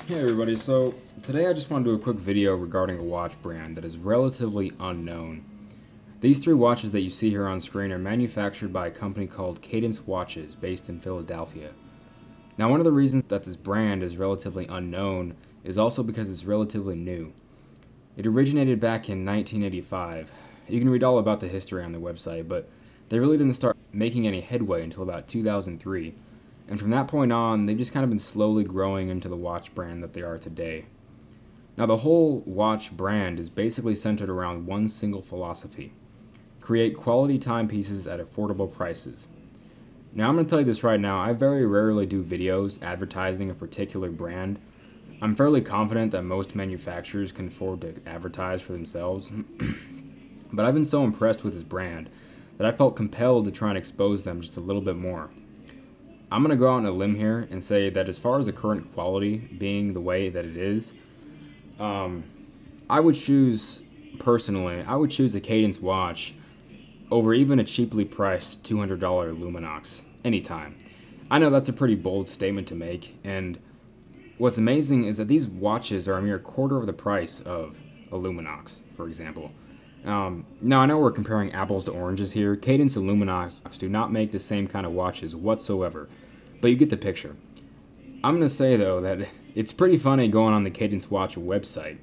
Hey everybody, so today I just want to do a quick video regarding a watch brand that is relatively unknown. These three watches that you see here on screen are manufactured by a company called Cadence Watches based in Philadelphia. Now, one of the reasons that this brand is relatively unknown is also because it's relatively new. It originated back in 1985. You can read all about the history on their website, but they really didn't start making any headway until about 2003. And from that point on, they've just kind of been slowly growing into the watch brand that they are today. Now, the whole watch brand is basically centered around one single philosophy: create quality timepieces at affordable prices. Now, I'm going to tell you this right now, I very rarely do videos advertising a particular brand. I'm fairly confident that most manufacturers can afford to advertise for themselves, but I've been so impressed with this brand that I felt compelled to try and expose them just a little bit more. I'm going to go out on a limb here and say that as far as the current quality being the way that it is, I would choose a Cadence watch over even a cheaply priced $200 Luminox anytime. I know that's a pretty bold statement to make, and what's amazing is that these watches are a mere quarter of the price of a Luminox, for example. Now, I know we're comparing apples to oranges here. Cadence and Luminox do not make the same kind of watches whatsoever, but you get the picture. I'm going to say, though, that it's pretty funny going on the Cadence Watch website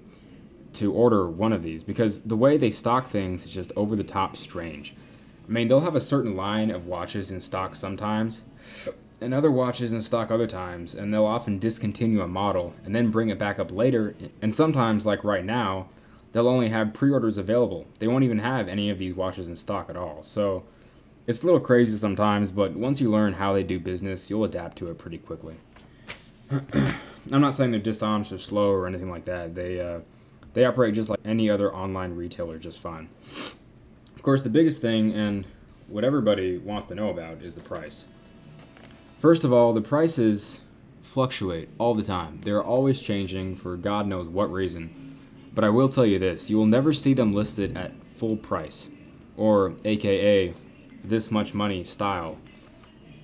to order one of these, because the way they stock things is just over-the-top strange. I mean, they'll have a certain line of watches in stock sometimes, and other watches in stock other times, and they'll often discontinue a model and then bring it back up later, and sometimes, like right now, they'll only have pre-orders available. They won't even have any of these watches in stock at all. So it's a little crazy sometimes, but once you learn how they do business, you'll adapt to it pretty quickly. I'm not saying they're dishonest or slow or anything like that. They operate just like any other online retailer just fine. Of course, the biggest thing, and what everybody wants to know about, is the price. First of all, the prices fluctuate all the time. They're always changing for God knows what reason. But I will tell you this, you will never see them listed at full price, or aka this much money style,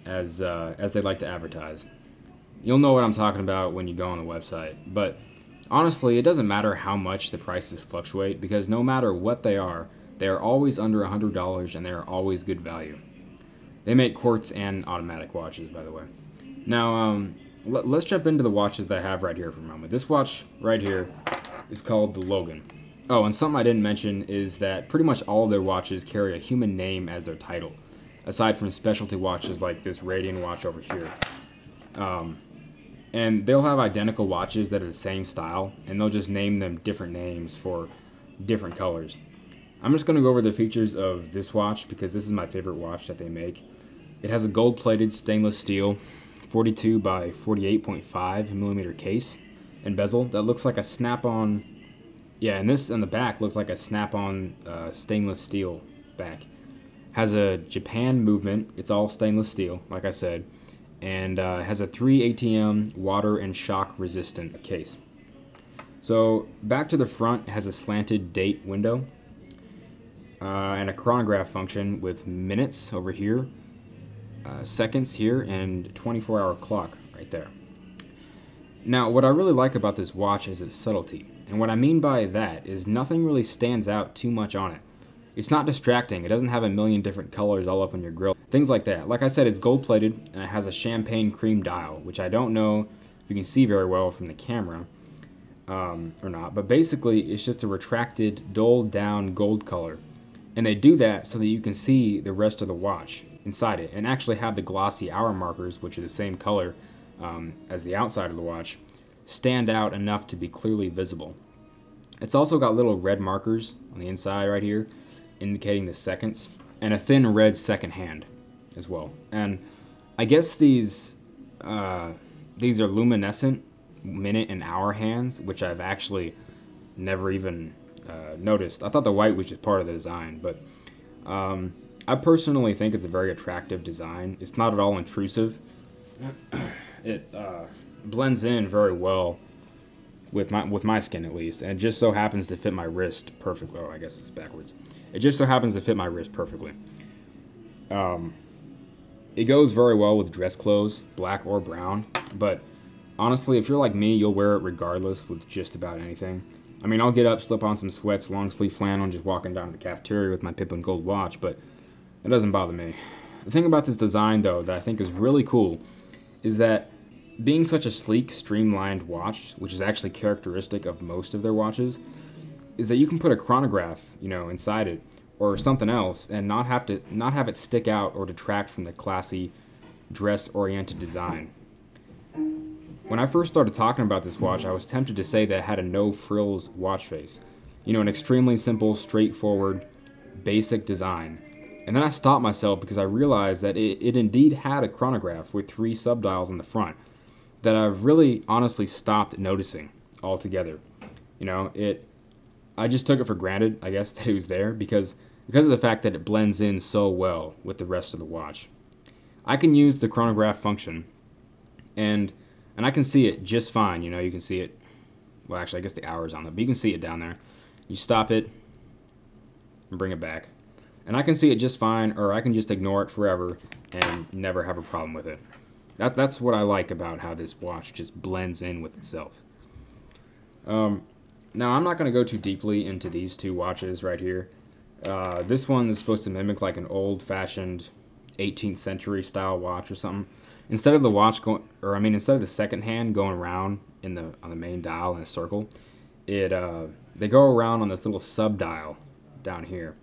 as they like to advertise. You'll know what I'm talking about when you go on the website, but honestly, it doesn't matter how much the prices fluctuate, because no matter what they are always under $100 and they are always good value. They make quartz and automatic watches, by the way. Now, let's jump into the watches that I have right here for a moment. This watch right here is called the Logan. Oh, and something I didn't mention is that pretty much all of their watches carry a human name as their title, aside from specialty watches like this Radian watch over here. And they'll have identical watches that are the same style, and they'll just name them different names for different colors. I'm just going to go over the features of this watch because this is my favorite watch that they make. It has a gold-plated stainless steel 42 by 48.5 millimeter case and bezel that looks like a snap-on. Yeah, and this on the back looks like a snap-on stainless steel back. Has a Japan movement. It's all stainless steel, like I said, and has a 3 ATM water and shock resistant case. So back to the front, it has a slanted date window and a chronograph function with minutes over here, seconds here, and 24-hour clock right there. Now, what I really like about this watch is its subtlety, and what I mean by that is nothing really stands out too much on it. It's not distracting, it doesn't have a million different colors all up on your grill, things like that. Like I said, it's gold-plated, and it has a champagne cream dial, which I don't know if you can see very well from the camera or not, but basically it's just a retracted, dulled-down gold color, and they do that so that you can see the rest of the watch inside it, and actually have the glossy hour markers, which are the same color as the outside of the watch, stand out enough to be clearly visible. It's also got little red markers on the inside right here, indicating the seconds, and a thin red second hand as well. And I guess these are luminescent minute and hour hands, which I've actually never even noticed. I thought the white was just part of the design, but I personally think it's a very attractive design. It's not at all intrusive. It blends in very well with my skin, at least, and it just so happens to fit my wrist perfectly. Oh, I guess it's backwards. It just so happens to fit my wrist perfectly. It goes very well with dress clothes, black or brown, but honestly, if you're like me, you'll wear it regardless with just about anything. I mean, I'll get up, slip on some sweats, long sleeve flannel, and just walking down to the cafeteria with my Pippin Gold watch, but it doesn't bother me. The thing about this design, though, that I think is really cool is that being such a sleek, streamlined watch, which is actually characteristic of most of their watches, is that you can put a chronograph, inside it or something else and not have it stick out or detract from the classy, dress-oriented design. When I first started talking about this watch, I was tempted to say that it had a no-frills watch face. An extremely simple, straightforward, basic design. And then I stopped myself because I realized that it indeed had a chronograph with 3 subdials on the front that I've really honestly stopped noticing altogether. I just took it for granted, I guess, that it was there because of the fact that it blends in so well with the rest of the watch. I can use the chronograph function and I can see it just fine. You can see it. Well, actually, I guess the hour's on there, but you can see it down there. You stop it and bring it back. And I can see it just fine, or I can just ignore it forever and never have a problem with it. That's what I like about how this watch just blends in with itself. Now, I'm not going to go too deeply into these 2 watches right here. This one is supposed to mimic like an old-fashioned 18th century style watch or something. Instead of the watch instead of the second hand going around on the main dial in a circle, they go around on this little sub dial down here.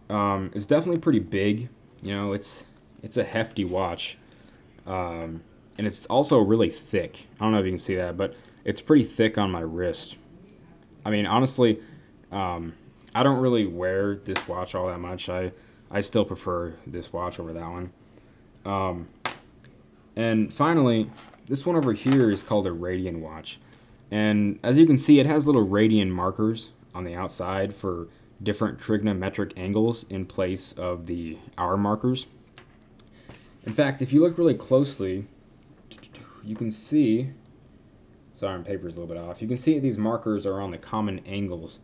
It's definitely pretty big. It's a hefty watch, and it's also really thick. I don't know if you can see that, but it's pretty thick on my wrist. I mean, honestly, I don't really wear this watch all that much. I still prefer this watch over that one. And finally, this one over here is called a radian watch. And as you can see, it has little radian markers on the outside for different trigonometric angles in place of the hour markers. In fact, if you look really closely, you can see, sorry, my paper's a little bit off. You can see these markers are on the common angles.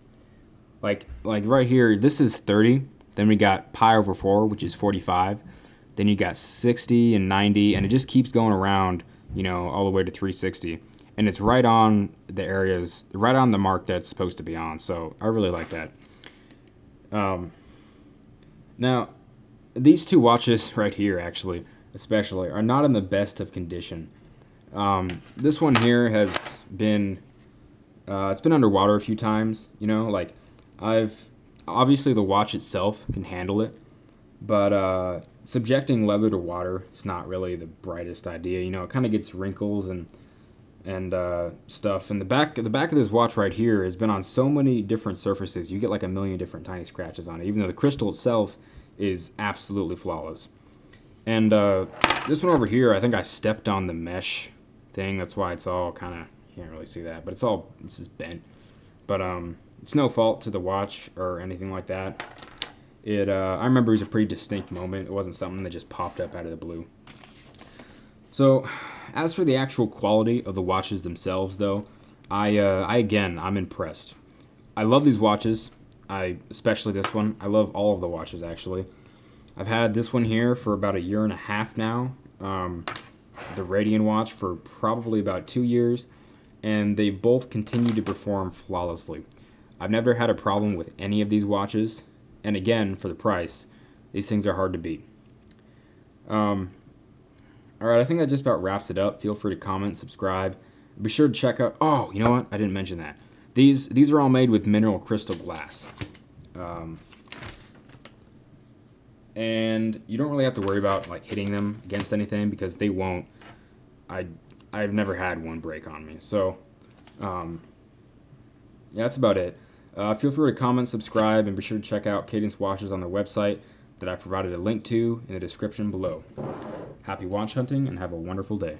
Like right here, this is 30. Then we got pi over 4, which is 45. Then you got 60 and 90, and it just keeps going around, all the way to 360. And it's right on the areas, right on the mark that's supposed to be on. So I really like that. Now, these 2 watches right here, actually, especially, are not in the best of condition. This one here has been, it's been underwater a few times, obviously the watch itself can handle it, but, subjecting leather to water is not really the brightest idea. It kind of gets wrinkles and stuff. And the back of this watch right here has been on so many different surfaces. You get like a million different tiny scratches on it, even though the crystal itself is absolutely flawless. And this one over here, I think I stepped on the mesh thing. That's why it's all kind of, you can't really see that, but it's just bent. But it's no fault to the watch or anything like that. I remember it was a pretty distinct moment. It wasn't something that just popped up out of the blue. So, as for the actual quality of the watches themselves, though, I'm impressed. I love these watches. Especially this one. I love all of the watches, actually. I've had this one here for about 1.5 years now. The Radian watch for probably about 2 years. And they both continue to perform flawlessly. I've never had a problem with any of these watches. And again, for the price, these things are hard to beat. Alright, I think that just about wraps it up. Feel free to comment, subscribe. Be sure to check out... Oh, you know what? I didn't mention that. These are all made with mineral crystal glass. And you don't really have to worry about like hitting them against anything because they won't. I've never had one break on me. So, yeah, that's about it. Feel free to comment, subscribe, and be sure to check out Cadence Watches on their website that I provided a link to in the description below. Happy watch hunting and have a wonderful day.